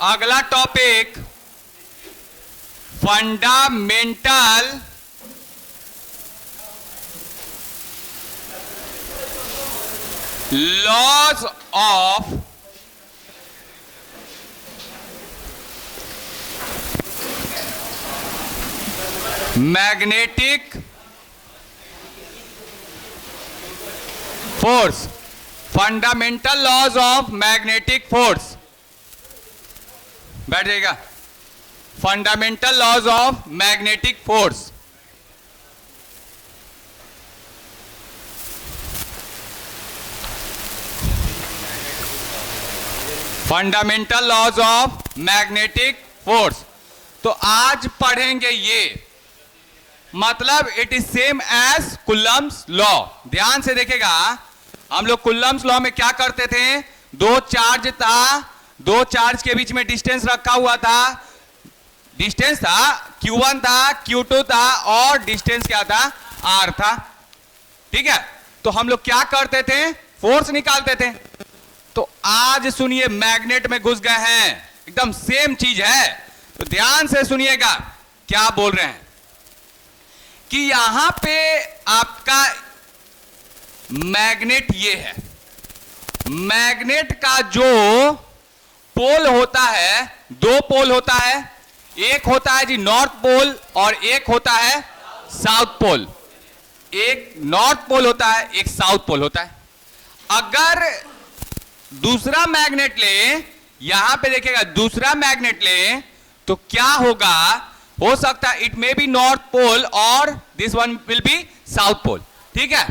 अगला topic fundamental laws of magnetic force. Fundamental laws of magnetic force, बैठ जाएगा। Fundamental laws of magnetic force. Fundamental laws of magnetic force. तो आज पढ़ेंगे ये, मतलब it is same as Coulomb's law. ध्यान से देखेगा, हम लोग कूलम्ब्स लॉ में क्या करते थे, दो चार्ज था, दो चार्ज के बीच में डिस्टेंस रखा हुआ था। डिस्टेंस था Q1 था, Q2 था और डिस्टेंस क्या था, R था। ठीक है, तो हम लोग क्या करते थे, फोर्स निकालते थे। तो आज सुनिए, मैग्नेट में घुस गए हैं, एकदम सेम चीज है। तो ध्यान से सुनिएगा क्या बोल रहे हैं कि यहां पे आपका मैग्नेट ये है। मैग्नेट का जो पोल होता है, दो पोल होता है, एक होता है जी नॉर्थ पोल और एक होता है साउथ पोल। एक नॉर्थ पोल होता है, एक साउथ पोल होता है। अगर दूसरा मैग्नेट ले, यहां पे देखिएगा दूसरा मैग्नेट ले, तो क्या होगा, हो सकता है it may be north pole और this one will be south pole. ठीक है,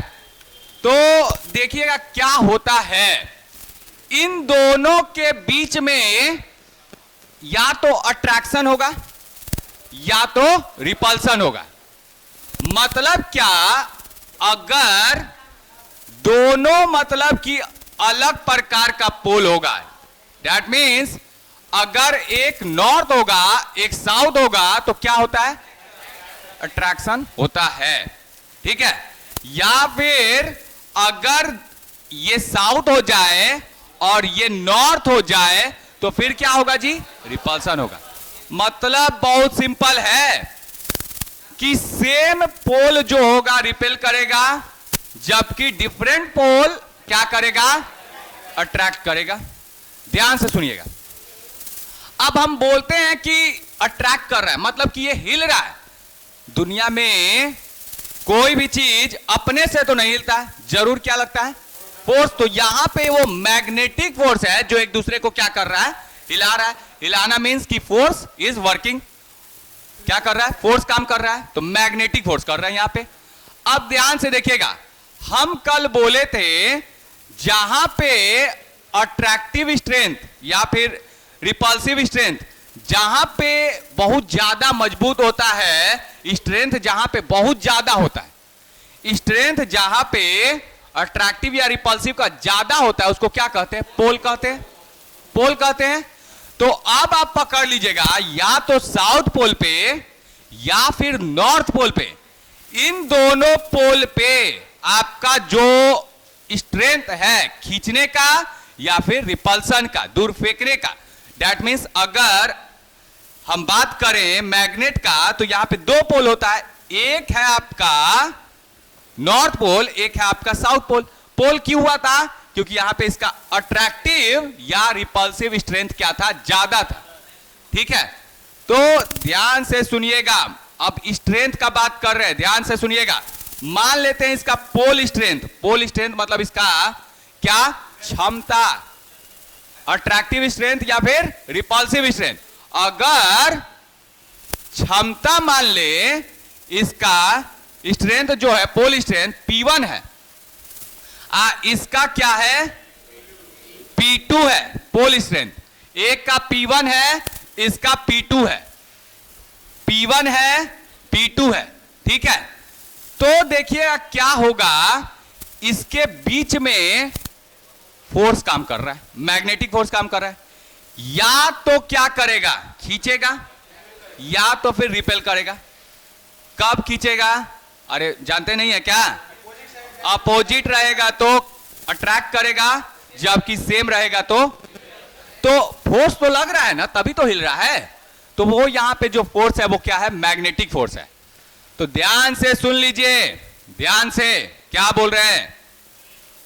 तो देखिएगा क्या होता है, इन दोनों के बीच में या तो अट्रैक्शन होगा या तो रिपल्सन होगा। मतलब क्या, अगर दोनों मतलब कि अलग प्रकार का पोल होगा, दैट मीन्स अगर एक नॉर्थ होगा एक साउथ होगा, तो क्या होता है, अट्रैक्शन होता है। ठीक है, या फिर अगर ये साउथ हो जाए और ये नॉर्थ हो जाए, तो फिर क्या होगा जी, रिपल्सन होगा। मतलब बहुत सिंपल है कि सेम पोल जो होगा रिपेल करेगा, जबकि डिफरेंट पोल क्या करेगा, अट्रैक्ट करेगा। ध्यान से सुनिएगा, अब हम बोलते हैं कि अट्रैक्ट कर रहा है, मतलब कि ये हिल रहा है। दुनिया में कोई भी चीज अपने से तो नहीं हिलता है, जरूर क्या लगता है, फोर्स। तो यहां पे वो मैग्नेटिक फोर्स है जो एक दूसरे को क्या कर रहा है, हिला रहा है। हिलाना मींस कि फोर्स इज वर्किंग, क्या कर रहा है, फोर्स काम कर रहा है, तो मैग्नेटिक फोर्स कर रहा है यहां पे। अब ध्यान से देखिएगा, हम कल बोले थे जहां पे अट्रैक्टिव स्ट्रेंथ या फिर रिपल्सिव स्ट्रेंथ, जहां पे बहुत ज्यादा मजबूत होता है, स्ट्रेंथ जहां पे बहुत ज्यादा होता है, स्ट्रेंथ जहां पे अट्रैक्टिव या रिपल्सिव का ज्यादा होता है, उसको क्या कहते हैं, पोल कहते हैं, पोल कहते हैं। तो अब आप पकड़ लीजिएगा, या तो साउथ पोल पे या फिर नॉर्थ पोल पे, इन दोनों पोल पे आपका जो स्ट्रेंथ है खींचने का या फिर रिपल्सन का, दूर फेंकने का, दैट मीन्स अगर हम बात करें मैग्नेट का, तो यहां पे दो पोल होता है, एक है आपका नॉर्थ पोल, एक है आपका साउथ पोल। पोल क्यों हुआ था, क्योंकि यहां पे इसका अट्रैक्टिव या रिपल्सिव स्ट्रेंथ क्या था, ज्यादा था। ठीक है, तो ध्यान से सुनिएगा, अब स्ट्रेंथ का बात कर रहे हैं, ध्यान से सुनिएगा। मान लेते हैं इसका पोल स्ट्रेंथ, पोल स्ट्रेंथ मतलब इसका क्या, क्षमता, अट्रैक्टिव स्ट्रेंथ या फिर रिपल्सिव स्ट्रेंथ। अगर क्षमता मान ले, इसका स्ट्रेंथ जो है पोल स्ट्रेंथ P1 है, इसका क्या है, P2 है पोल स्ट्रेंथ। एक का P1 है, इसका P2 है, P1 है P2 है। ठीक है, तो देखिएगा क्या होगा, इसके बीच में फोर्स काम कर रहा है, मैग्नेटिक फोर्स काम कर रहा है। या तो क्या करेगा, खींचेगा, या तो फिर रिपेल करेगा। कब खींचेगा, अरे जानते नहीं है क्या, अपोजिट रहेगा तो अट्रैक्ट करेगा, जबकि सेम रहेगा तो फोर्स तो लग रहा है ना, तभी तो हिल रहा है। तो वो यहां पे जो फोर्स है वो क्या है? मैग्नेटिक फोर्स है। तो ध्यान से सुन लीजिए, ध्यान से क्या बोल रहे हैं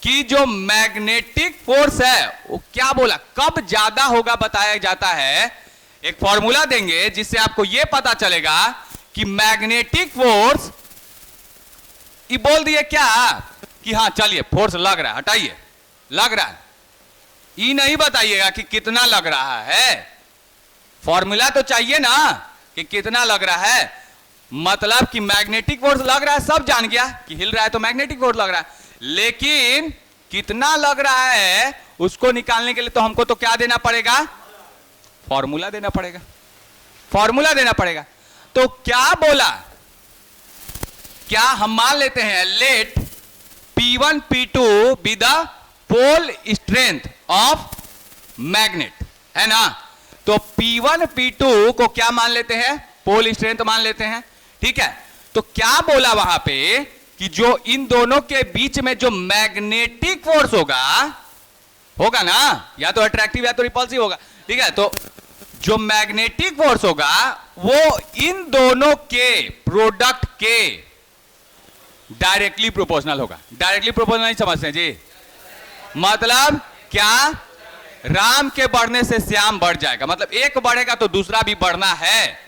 कि जो मैग्नेटिक फोर्स है वो क्या बोला, कब ज्यादा होगा बताया जाता है। एक फॉर्मूला देंगे जिससे आपको यह पता चलेगा कि मैग्नेटिक फोर्स, ये बोल दिए क्या कि हाँ चलिए फोर्स लग रहा है, हटाइए लग रहा है, ये नहीं बताइएगा कि कितना लग रहा है। फॉर्मूला तो चाहिए ना कि कितना लग रहा है, मतलब कि मैग्नेटिक फोर्स लग रहा है, सब जान गया कि हिल रहा है तो मैग्नेटिक फोर्स लग रहा है, लेकिन कितना लग रहा है उसको निकालने के लिए तो हमको तो क्या देना पड़ेगा? फॉर्मूला देना पड़ेगा, फॉर्मूला देना पड़ेगा। तो क्या बोला, क्या हम मान लेते हैं let P1 P2 be the pole strength of magnet, है ना। तो P1 P2 को क्या मान लेते हैं? पोल स्ट्रेंथ मान लेते हैं, ठीक है। तो क्या बोला वहां पे कि जो इन दोनों के बीच में जो मैग्नेटिक फोर्स होगा, होगा ना, या तो अट्रैक्टिव या तो रिपल्सिव होगा, ठीक है। तो जो मैग्नेटिक फोर्स होगा वो इन दोनों के प्रोडक्ट के डायरेक्टली प्रोपोर्शनल होगा। डायरेक्टली प्रोपोर्शनल नहीं समझते जी, मतलब क्या, राम के बढ़ने से श्याम बढ़ जाएगा, मतलब एक बढ़ेगा तो दूसरा भी बढ़ना है,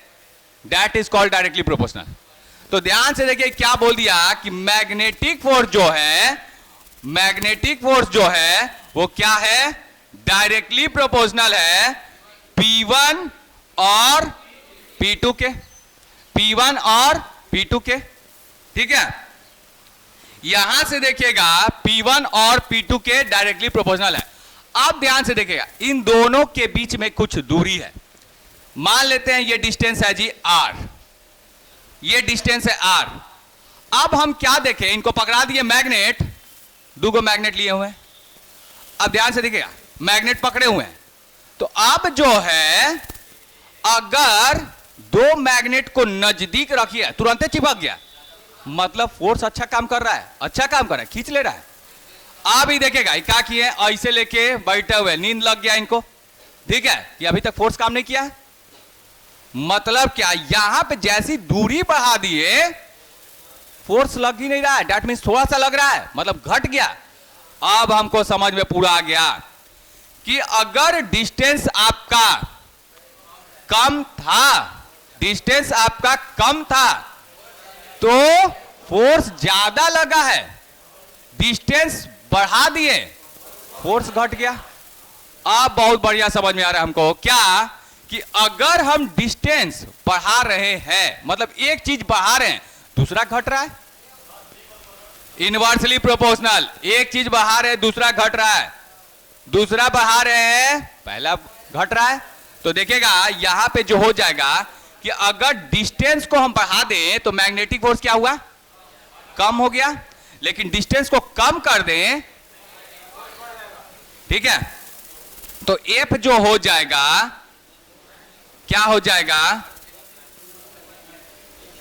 that is called directly proportional. तो ध्यान से देखिए क्या बोल दिया कि मैग्नेटिक फोर्स जो है, मैग्नेटिक फोर्स जो है वो क्या है? डायरेक्टली प्रोपोर्शनल है P1 और P2 के, P1 और P2 के, ठीक है। यहां से देखिएगा P1 और P2 के डायरेक्टली प्रोपोर्शनल है। अब ध्यान से देखिएगा इन दोनों के बीच में कुछ दूरी है, मान लेते हैं ये डिस्टेंस है जी R, ये डिस्टेंस है R। अब हम क्या देखें, इनको पकड़ा दिए मैग्नेट, दो मैग्नेट लिए हुए हैं। अब ध्यान से देखिएगा मैग्नेट पकड़े हुए हैं, तो अब जो है अगर दो मैग्नेट को नजदीक रखिए तुरंत चिपक गया, मतलब फोर्स अच्छा काम कर रहा है, अच्छा काम कर रहा है, खींच ले रहा है। आप ही देखेगा क्या किए, ऐसे लेके बैठे हुए, नींद लग गया इनको, ठीक है, कि अभी तक फोर्स काम नहीं किया है। मतलब क्या, यहां पे जैसी दूरी बढ़ा दिए फोर्स लग ही नहीं रहा है, दैट मीन्स थोड़ा सा लग रहा है, मतलब घट गया। अब हमको समझ में पूरा आ गया कि अगर डिस्टेंस आपका कम था, डिस्टेंस आपका कम था तो फोर्स ज्यादा लगा है, डिस्टेंस बढ़ा दिए फोर्स घट गया। अब बहुत बढ़िया समझ में आ रहा है हमको क्या, कि अगर हम डिस्टेंस बढ़ा रहे हैं, मतलब एक चीज बढ़ा रहे हैं दूसरा घट रहा है, इनवर्सली प्रोपोर्शनल, एक चीज बढ़ा रहे हैं दूसरा घट रहा है, दूसरा बढ़ा रहे हैं पहला घट रहा है। तो देखिएगा यहां पे जो हो जाएगा कि अगर डिस्टेंस को हम बढ़ा दें तो मैग्नेटिक फोर्स क्या हुआ, कम हो गया, लेकिन डिस्टेंस को कम कर दें, ठीक है, तो एफ जो हो जाएगा क्या हो जाएगा,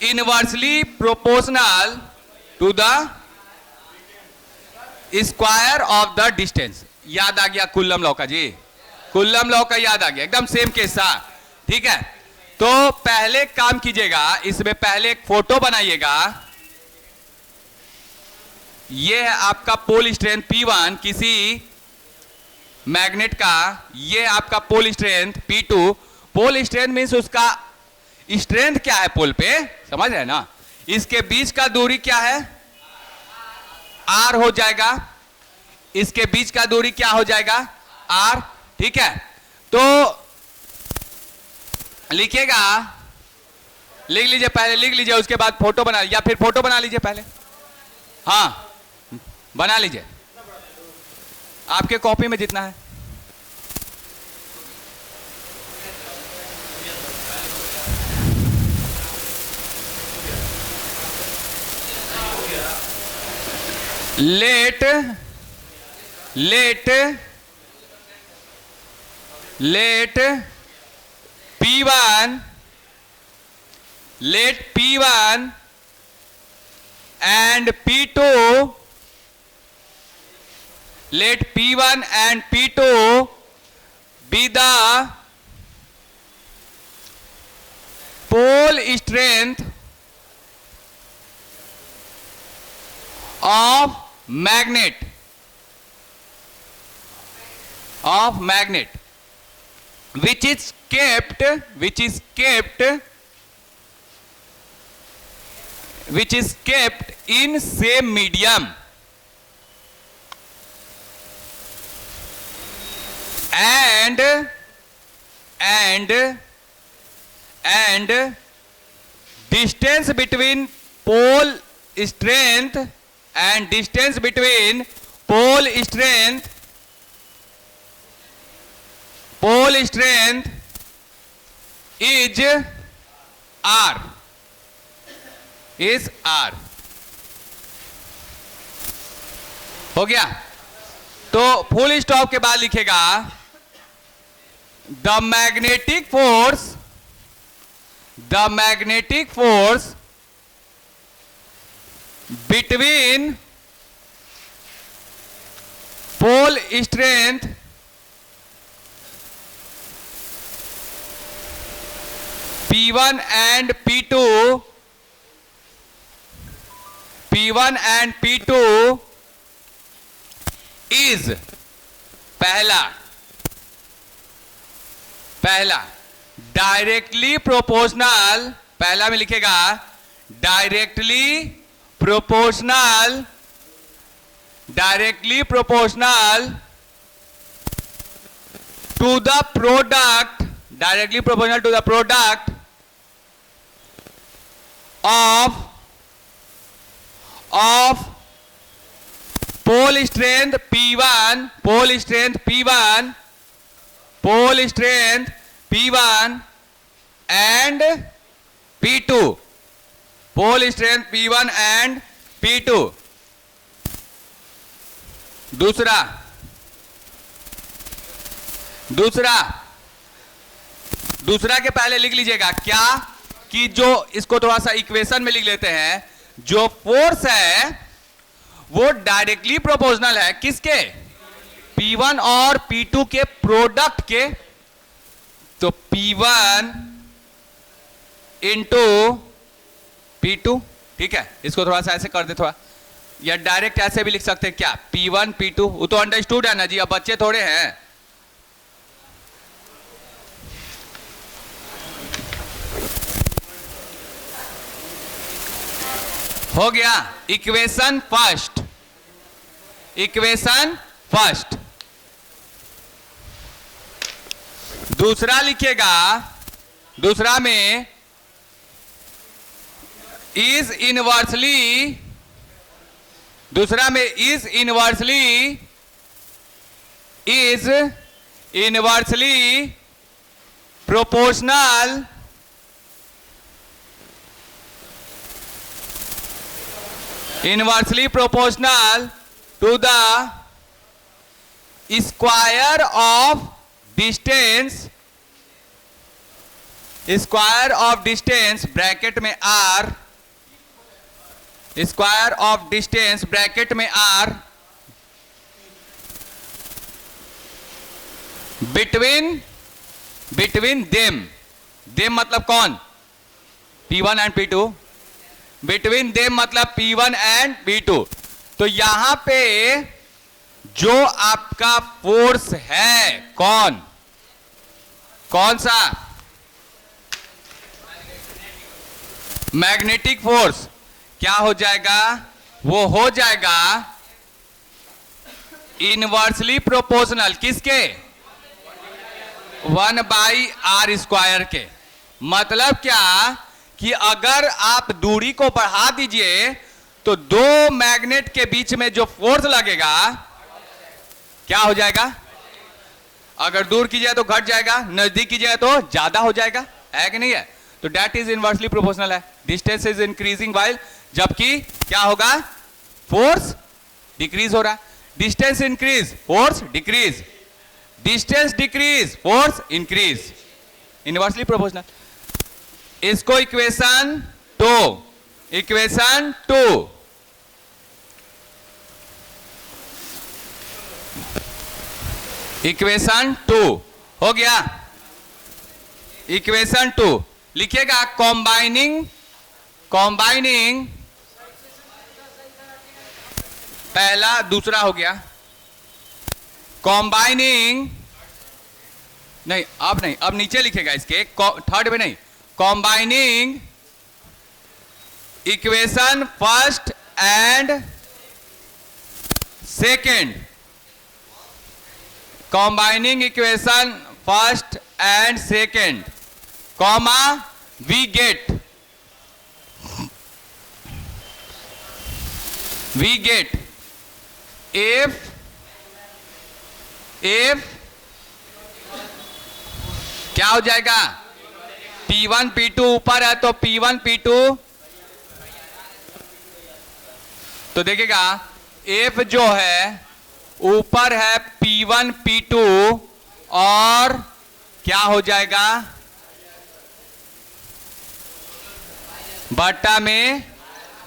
inversely proportional to the square of the distance. याद आ गया कुल्लम लॉ का जी, कुल्लम लॉ का याद आ गया, एकदम सेम के साथ, ठीक है। तो पहले काम कीजिएगा, इसमें पहले एक फोटो बनाइएगा, ये है आपका पोल स्ट्रेंथ P1 किसी मैग्नेट का, ये आपका pole strength P2। Pole strength means उसका स्ट्रेंथ क्या है पोल पे, समझ रहे हैं ना। इसके बीच का दूरी क्या है, R हो जाएगा, इसके बीच का दूरी क्या हो जाएगा, R, ठीक है। तो लिखिएगा, लिख लीजिए, पहले लिख लीजिए, उसके बाद फोटो बना, या फिर फोटो बना लीजिए पहले, हाँ बना लीजिए, आपके कॉपी में जितना है। Let P1 and P2, let P1 and P2 be the pole strength of magnet which is kept in same medium and distance between pole strength is R. हो गया। तो फुल स्टॉप के बाद लिखेगा the magnetic force between pole strength P1 and P2 is पहला directly proportional, पहला में लिखेगा directly proportional to the product of pole strength P1 and P2, pole strength P1 and P2। दूसरा के पहले लिख लीजिएगा क्या कि जो इसको थोड़ा सा इक्वेशन में लिख लेते हैं, जो फोर्स है वो डायरेक्टली प्रोपोर्शनल है किसके, P1 और P2 के प्रोडक्ट के। तो P1 इंटू P2, ठीक है। इसको थोड़ा सा ऐसे कर दे थोड़ा, या डायरेक्ट ऐसे भी लिख सकते हैं क्या, P1 P2, वो तो अंडरस्टूड है ना जी, अब बच्चे थोड़े हैं। हो गया इक्वेशन फर्स्ट। दूसरा लिखिएगा, दूसरा में is inversely proportional to the square of distance bracket में R, square of distance bracket में R बिटवीन देम मतलब कौन, P1 and P2, between them मतलब P1 एंड P2। तो यहां पे जो आपका फोर्स है कौन सा, मैग्नेटिक फोर्स, क्या हो जाएगा, वो हो जाएगा इनवर्सली प्रोपोर्शनल किसके, 1/r² के। मतलब क्या कि अगर आप दूरी को बढ़ा दीजिए तो दो मैग्नेट के बीच में जो फोर्स लगेगा क्या हो जाएगा, अगर दूर कीजिए तो घट जाएगा, नजदीक कीजिए तो ज्यादा हो जाएगा, है कि नहीं है। तो डेट इज इनवर्सली प्रोपोर्शनल है, डिस्टेंस इज इंक्रीजिंग वाइल, जबकि क्या होगा, फोर्स डिक्रीज हो रहा है। Distance increase force decrease, distance decrease force increase, inversely proportional. इसको इक्वेशन 2 इक्वेशन 2 हो गया। इक्वेशन 2 लिखिएगा, कॉम्बाइनिंग पहला दूसरा हो गया, कॉम्बाइनिंग नहीं, अब नीचे लिखेगा इसके, थर्ड में नहीं, combining equation first and second, combining equation first and second, comma we get if क्या हो जाएगा, P1 P2 ऊपर है तो P1 P2, तो देखिएगा F जो है ऊपर है P1 P2 और क्या हो जाएगा बट्टा में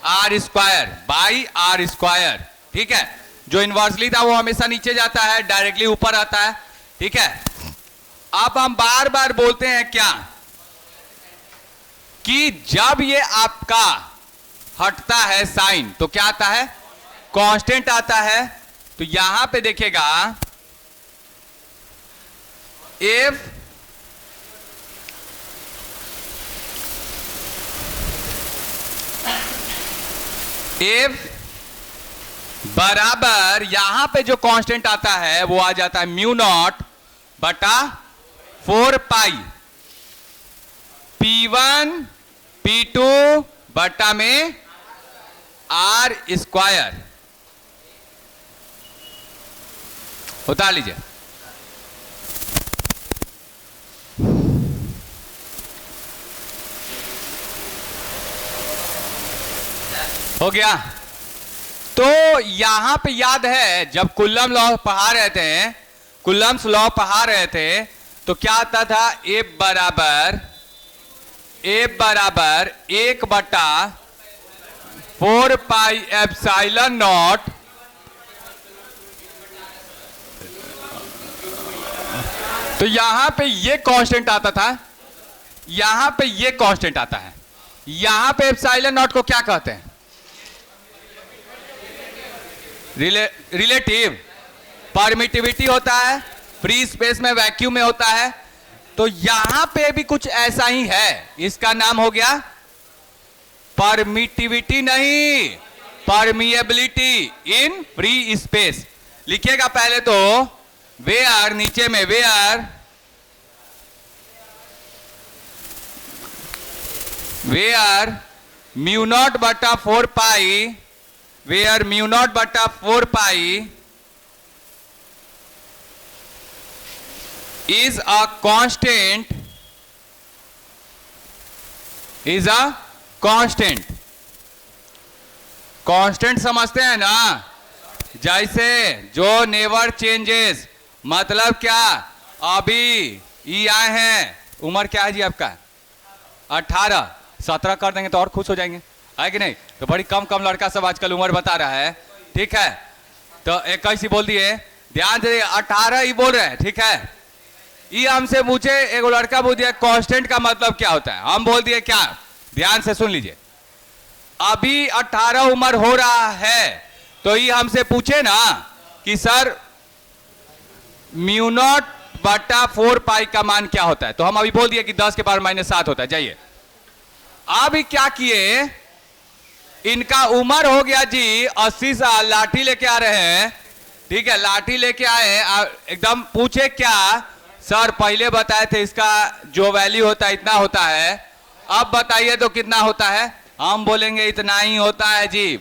R square by R square. ठीक है, जो इनवर्सली था वो हमेशा नीचे जाता है, डायरेक्टली ऊपर आता है। ठीक है, अब हम बार बार बोलते हैं क्या कि जब ये आपका हटता है साइन तो क्या आता है, कांस्टेंट आता है। तो यहां पे देखिएगा इफ बराबर यहां पे जो कांस्टेंट आता है वो आ जाता है म्यू नॉट बटा 4 पाई P1 P2 बटा में R स्क्वायर। उतार लीजिए, हो गया। तो यहां पे याद है जब कुलम लॉ पढ़ा रहे थे, कुलम्स लॉ पढ़ा रहे थे तो क्या आता था, F बराबर 1 बटा 4 पाई एप्सिलॉन नॉट तो यहां पे ये कांस्टेंट आता था, यहां पे ये कांस्टेंट आता है। यहां पे एप्सिलॉन नॉट को क्या कहते हैं, रिलेटिव परमिटिविटी होता है, फ्री स्पेस में वैक्यूम में होता है। तो यहां पे भी कुछ ऐसा ही है, इसका नाम हो गया परमिटिविटी नहीं, परमिएबिलिटी इन फ्री स्पेस। लिखिएगा पहले तो वेयर, नीचे में वेयर म्यू नॉट बटा 4 पाई, वेयर म्यू नॉट बटा 4 पाई is a constant, कांस्टेंट समझते हैं ना, जैसे जो नेवर चेंजेस, मतलब क्या, अभी ये आए हैं, उम्र क्या है जी आपका 18, 17 कर देंगे तो और खुश हो जाएंगे, है कि नहीं। तो बड़ी कम लड़का सब आजकल उम्र बता रहा है। ठीक है, तो 21 ही बोल दिए, ध्यान दे 18 ही बोल रहे हैं। ठीक है, ये हमसे पूछे, एक लड़का पूछ दिया कांस्टेंट का मतलब क्या होता है, हम बोल दिए क्या, ध्यान से सुन लीजिए, अभी 18 उम्र हो रहा है तो ये हमसे पूछे ना कि सर म्यू नॉट बटा 4 पाई का मान क्या होता है, तो हम अभी बोल दिए कि 10 के पावर -7 होता है। जाइए, अभी क्या किए, इनका उम्र हो गया जी 80 साल, लाठी लेके आ रहे हैं। ठीक है, लाठी लेके आए, एकदम पूछे क्या सर पहले बताए थे इसका जो वैल्यू होता है इतना होता है, अब बताइए तो कितना होता है, हम बोलेंगे इतना ही होता है जी।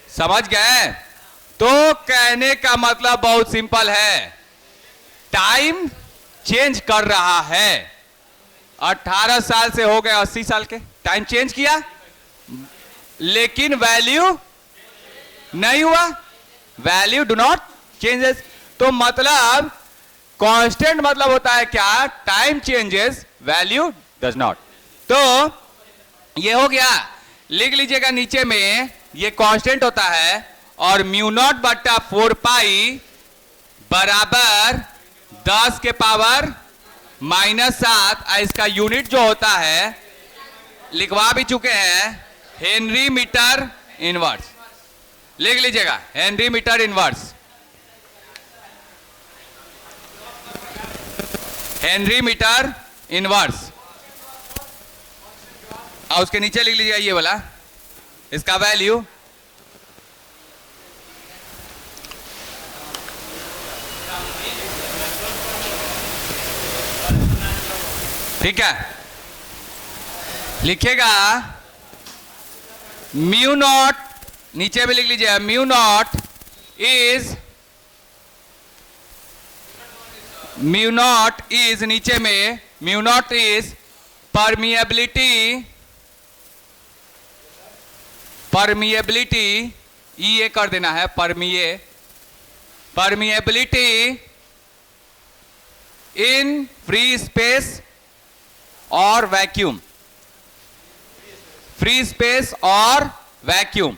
समझ गए। तो कहने का मतलब बहुत सिंपल है, टाइम चेंज कर रहा है। 18 साल से हो गए 80 साल के, टाइम चेंज किया लेकिन वैल्यू नहीं हुआ, वैल्यू डू नॉट चेंजेस। तो मतलब कांस्टेंट मतलब होता है क्या, time changes value does not. तो ये हो गया, लिख लीजिएगा नीचे में, ये कांस्टेंट होता है और म्यू नॉट बटा 4 पाई बराबर 10 के पावर -7, इसका यूनिट जो होता है लिखवा भी चुके हैं, हेनरी मीटर इनवर्स। लिख लीजिएगा, henry metre inverse. Henry metre inverse. और उसके नीचे लिख लीजिएगा ये वाला, इसका वैल्यू ठीक है। लिखिएगा म्यू नॉट, नीचे भी लिख लीजिएगा म्यू नॉट इज नीचे में म्यू नॉट इज परमिएबिलिटी ये कर देना है, परमिएबिलिटी इन फ्री स्पेस और वैक्यूम, फ्री स्पेस और वैक्यूम।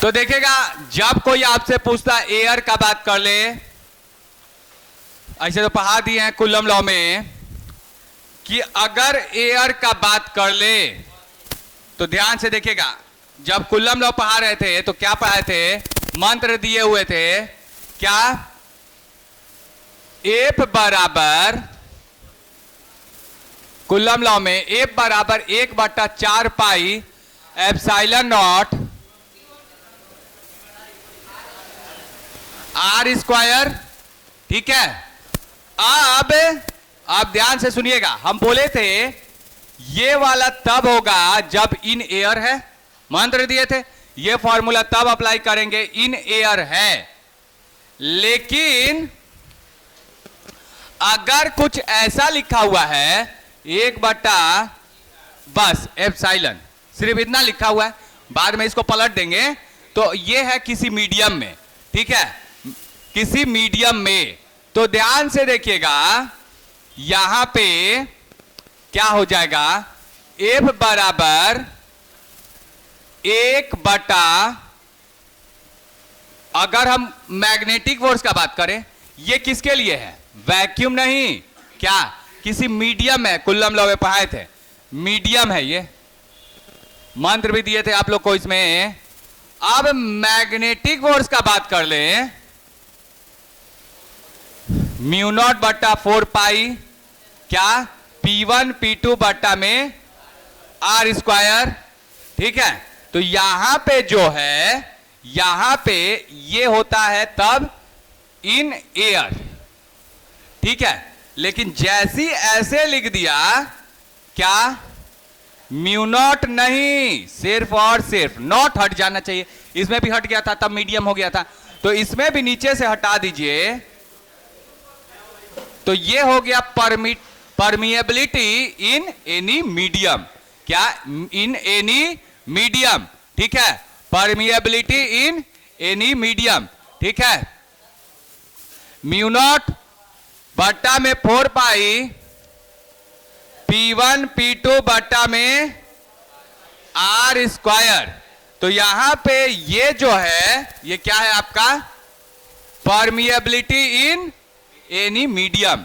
तो देखिएगा, जब कोई आपसे पूछता एयर का बात कर ले, ऐसे तो पढ़ा दिए हैं कूलम लॉ में कि अगर एयर का बात कर ले तो ध्यान से देखिएगा, जब कूलम लॉ पढ़ा रहे थे तो क्या पढ़ाए थे, मंत्र दिए हुए थे क्या, एफ बराबर कूलम लॉ में एफ बराबर 1/4 pi epsilon nought R square. ठीक है, अब आप ध्यान से सुनिएगा, हम बोले थे ये वाला तब होगा जब इन एयर है, मंत्र दिए थे, ये फॉर्मूला तब अप्लाई करेंगे इन एयर है। लेकिन अगर कुछ ऐसा लिखा हुआ है 1/ बस एप्सिलॉन, सिर्फ इतना लिखा हुआ है, बाद में इसको पलट देंगे, तो ये है किसी मीडियम में। ठीक है, किसी मीडियम में, तो ध्यान से देखिएगा, यहां पे क्या हो जाएगा, एफ बराबर 1/ अगर हम मैग्नेटिक फोर्स का बात करें, ये किसके लिए है, वैक्यूम नहीं, क्या किसी मीडियम है, कूलम लॉ में पढ़ाए थे, मीडियम है ये, मंत्र भी दिए थे आप लोग को इसमें। अब मैग्नेटिक फोर्स का बात कर लें, म्यू नॉट बट्टा 4 पाई क्या P1 P2 बट्टा में आर स्क्वायर। ठीक है, तो यहां पे जो है, यहां पे ये होता है तब इन एयर। ठीक है, लेकिन जैसी ऐसे लिख दिया, क्या म्यू नॉट नहीं, सिर्फ और सिर्फ नॉट हट जाना चाहिए, इसमें भी हट गया था तब मीडियम हो गया था, तो इसमें भी नीचे से हटा दीजिए, तो ये हो गया परमिएबिलिटी इन एनी मीडियम। क्या, इन एनी मीडियम। ठीक है, परमिएबिलिटी इन एनी मीडियम। ठीक है, म्यू नॉट बट्टा में 4 पाई P1 P2 बट्टा में आर स्क्वायर। तो यहां पे ये जो है, ये क्या है आपका, परमिएबिलिटी इन एनी मीडियम।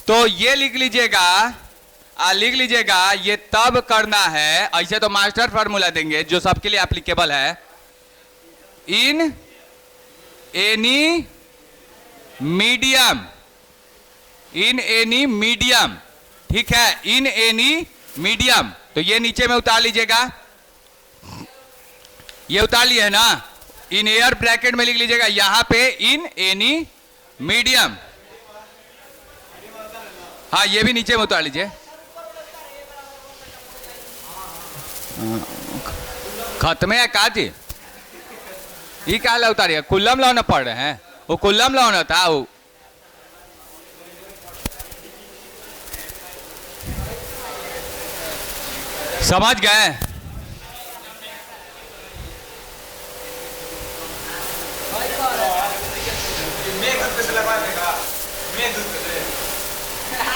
तो ये लिख लीजिएगा, ये तब करना है, ऐसे तो मास्टर फार्मूला देंगे जो सबके लिए एप्लीकेबल है, in any medium, in any medium. ठीक है, इन एनी मीडियम, तो ये नीचे में उतार लीजिएगा, ये उतार लिया है ना, इन एयर ब्रैकेट में लिख लीजिएगा, यहां पे इन एनी मीडियम। हाँ, ये भी नीचे में उतार लीजिए, खत्म है काजी, ये क्या ला उतारिए, कूलम लॉ ना पढ़ रहे हैं, वो कूलम लॉ ना था वो। समझ गए?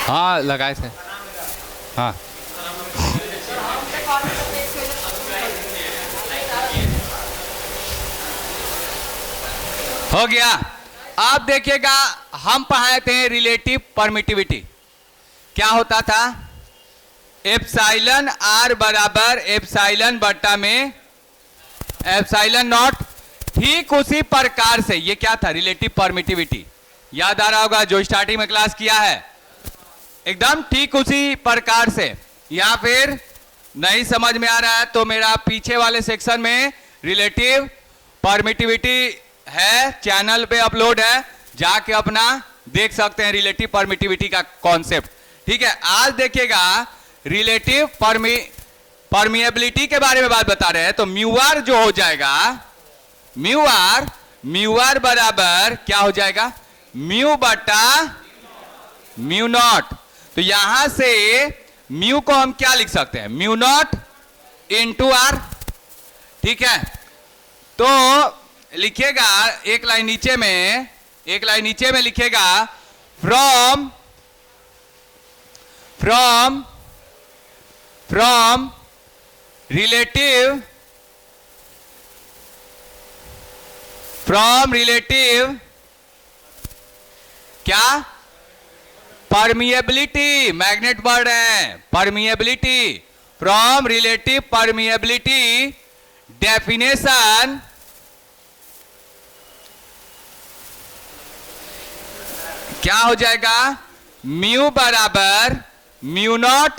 हाँ लगाए थे, हाँ हो गया। अब देखिएगा, हम पढ़ाए थे रिलेटिव परमिटिविटी। क्या होता था? एप्सिलॉन आर बराबर एप्सिलॉन बट्टा में एप्सिलॉन नॉट। ठीक उसी प्रकार से ये क्या था? Relative permittivity. याद आ रहा होगा जो स्टार्टिंग में क्लास किया है, एकदम ठीक उसी प्रकार से। या फिर नहीं समझ में आ रहा है तो मेरा पीछे वाले सेक्शन में रिलेटिव परमिटिविटी है, चैनल पे अपलोड है, जाके अपना देख सकते हैं रिलेटिव परमिटिविटी का कॉन्सेप्ट। ठीक है, आज देखिएगा रिलेटिव परमिएबिलिटी के बारे में बात बता रहे हैं। तो म्यू आर जो हो जाएगा, म्यू आर बराबर क्या हो जाएगा? म्यू बटा म्यू नॉट। तो यहां से म्यू को हम क्या लिख सकते हैं? Mu nought into R. ठीक है, तो लिखिएगा एक लाइन नीचे में लिखिएगा फ्रॉम रिलेटिव क्या? परमिएबिलिटी। मैग्नेट वर्ड है permeability. From relative permeability definition क्या हो जाएगा? म्यू बराबर mu nought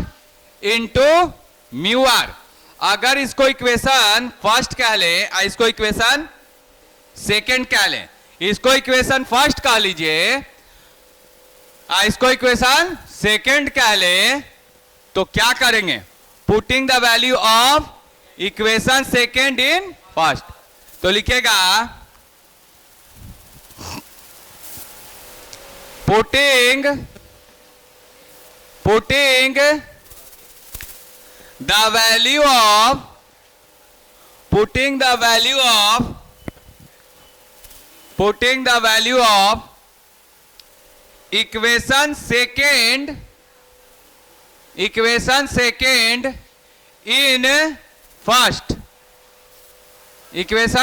into mu R. अगर इसको इक्वेशन फर्स्ट कह ले, इसको इक्वेशन सेकेंड कह ले, इसको इक्वेशन फर्स्ट कह लीजिए, इसको इक्वेशन सेकेंड कह ले, तो क्या करेंगे? Putting the value of equation second in first. तो लिखेगा putting the value of equation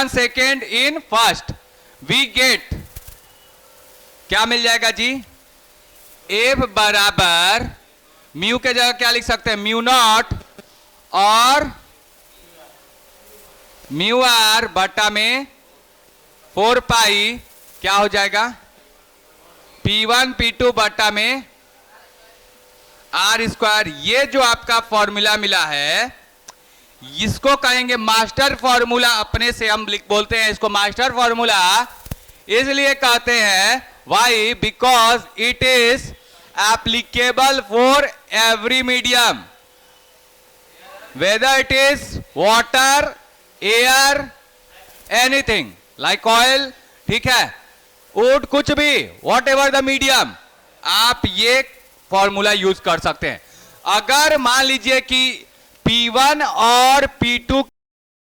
second in first, we get क्या मिल जाएगा जी? एफ बराबर म्यू के जगह क्या लिख सकते हैं? म्यू नॉट और म्यू आर बटा में 4 पाई क्या हो जाएगा? P1 P2 बटा में आर स्क्वायर। ये जो आपका फॉर्मूला मिला है इसको कहेंगे मास्टर फॉर्मूला। अपने से हम बोलते हैं इसको मास्टर फॉर्मूला। इसलिए कहते हैं why? Because it is applicable for every medium, whether it is water, air, anything like oil, ठीक है, wood, कुछ भी, whatever the medium, आप ये फॉर्मूला यूज कर सकते हैं। अगर मान लीजिए कि P1 और P2